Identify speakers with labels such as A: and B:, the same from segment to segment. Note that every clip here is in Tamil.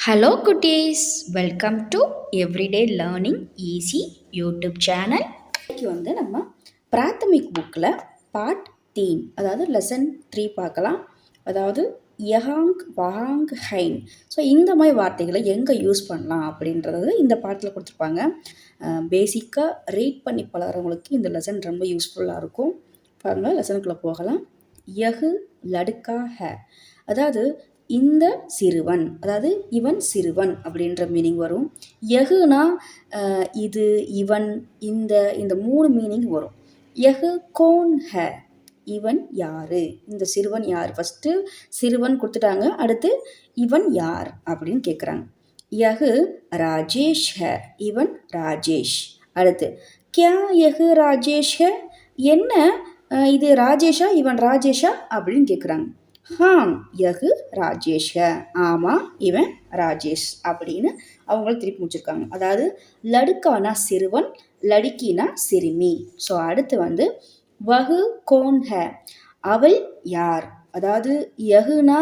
A: ஹலோ குட்டீஸ், welcome to everyday learning easy YouTube channel. இன்றைக்கி நம்ம பிராத்தமிக் புக்கில் பார்ட் 3 அதாவது லெசன் 3 பார்க்கலாம். அதாவது யஹாங் வஹாங் ஹைன். ஸோ இந்த மாதிரி வார்த்தைகளை எங்கே யூஸ் பண்ணலாம் அப்படின்றது இந்த பாட்டில் கொடுத்துருப்பாங்க. பேசிக்காக ரீட் பண்ணி பழகிறவங்களுக்கு இந்த லெசன் ரொம்ப யூஸ்ஃபுல்லாக இருக்கும். பாருங்கள், லெசனுக்குள்ளே போகலாம். யஹு லடுக்கா ஹ, அதாவது இந்த சிறுவன், அதாவது இவன் சிறுவன் அப்படின்ற மீனிங் வரும். யகுனா இது, இவன், இந்த மூணு மீனிங் வரும். யகு கோன் ஹ, இவன் யாரு, இந்த சிறுவன் யார். ஃபஸ்ட்டு சிறுவன் கொடுத்துட்டாங்க, அடுத்து இவன் யார் அப்படின்னு கேட்குறாங்க. யகு ராஜேஷ் ஹ, இவன் ராஜேஷ். அடுத்து கியா யகு ராஜேஷ் ஹ, என்ன இது ராஜேஷா, இவன் ராஜேஷா அப்படின்னு கேட்குறாங்க. ஹாம் யகு ராஜேஷ் ஹ, ஆமாம் இவன் ராஜேஷ் அப்படின்னு அவங்கள திருப்பி முடிச்சிருக்காங்க. அதாவது லடுக்கானா சிறுவன், லடுக்கினா சிறுமி. ஸோ அடுத்து வஹு கோன் ஹ, அவள் யார். அதாவது யகுனா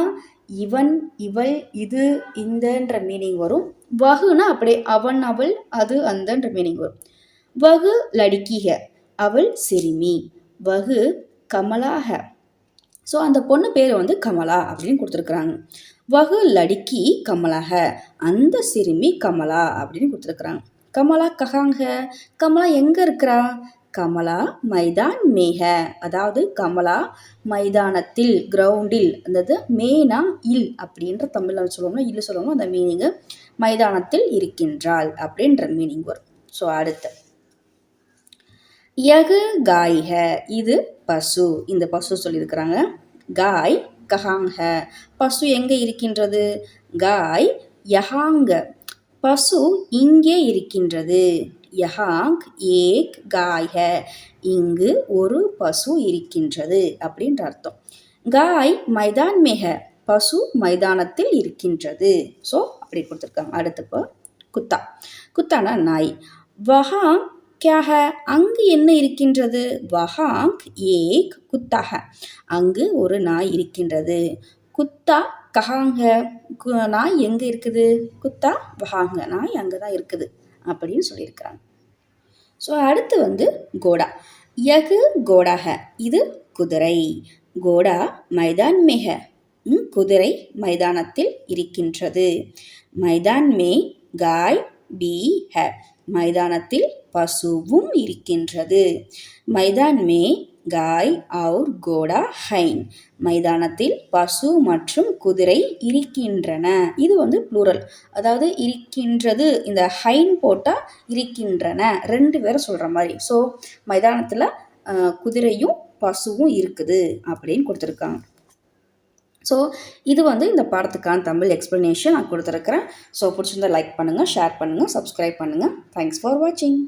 A: இவன், இவள், இது, இந்தன்ற மீனிங் வரும். வஹுனா அப்படியே அவன், அவள், அது, அந்தன்ற மீனிங் வரும். வஹு லடுக்கி ஹ, அவள் சிறுமி. வஹு கமலா ஹ, ஸோ அந்த பொண்ணு பேர் கமலா அப்படின்னு கொடுத்துருக்குறாங்க. வகு லடுக்கி கமலாக, அந்த சிறுமி கமலா அப்படின்னு கொடுத்துருக்குறாங்க. கமலா கஹாங்க, கமலா எங்கே இருக்கிறா. கமலா மைதான் மேக, அதாவது கமலா மைதானத்தில், கிரவுண்டில், அதாவது மேனா இல் அப்படின்ற தமிழில் சொல்லுவோம்னா இல்லை சொல்லுவோம், அந்த மீனிங்கு மைதானத்தில் இருக்கின்றாள் அப்படின்ற மீனிங் வரும். ஸோ அடுத்து யகு காய்க, இது பசு, இந்த பசு சொல்லியிருக்கிறாங்க. காய் கஹாங்க, பசு எங்கே இருக்கின்றது. காய் யஹாங்க, பசு இங்கே இருக்கின்றது. யஹாங் ஏக் காய்க, இங்கு ஒரு பசு இருக்கின்றது அப்படின்ற அர்த்தம். காய் மைதான் மேக, பசு மைதானத்தில் இருக்கின்றது. ஸோ அப்படி கொடுத்துருக்காங்க. அடுத்து குத்தா, குத்தானா நாய். வஹாங் கியாக, அங்கு என்ன இருக்கின்றது. வஹாங் ஏக் குத்தாக, அங்கு ஒரு நாய் இருக்கின்றது. குத்தா கஹாங்க, நாய் எங்கே இருக்குது. குத்தா வஹாங்க, நாய் அங்கே தான் இருக்குது அப்படின்னு சொல்லியிருக்கிறாங்க. ஸோ அடுத்து கோடா. யகு கோடாக, இது குதிரை. கோடா மைதான் மேக, குதிரை மைதானத்தில் இருக்கின்றது. மைதான் மே காய் பி ஹ, மைதானத்தில் பசுவும் இருக்கின்றது. மைதான் மே காய் அவுர் கோடா ஹைன், மைதானத்தில் பசு மற்றும் குதிரை இருக்கின்றன. இது ப்ளூரல், அதாவது இருக்கின்றது, இந்த ஹைன் போட்டால் இருக்கின்றன, ரெண்டு பேரை சொல்கிற மாதிரி. ஸோ மைதானத்தில் குதிரையும் பசுவும் இருக்குது அப்படின்னு கொடுத்துருக்காங்க. ஸோ இது இந்த பாடத்துக்கான தமிழ் எக்ஸ்ப்ளனேஷன் நான் கொடுத்துருக்குறேன். ஸோ பிடிச்சிருந்தா லைக் பண்ணுங்கள், ஷேர் பண்ணுங்கள், சப்ஸ்கிரைப் பண்ணுங்கள். தேங்க்ஸ் ஃபார் வாட்சிங்.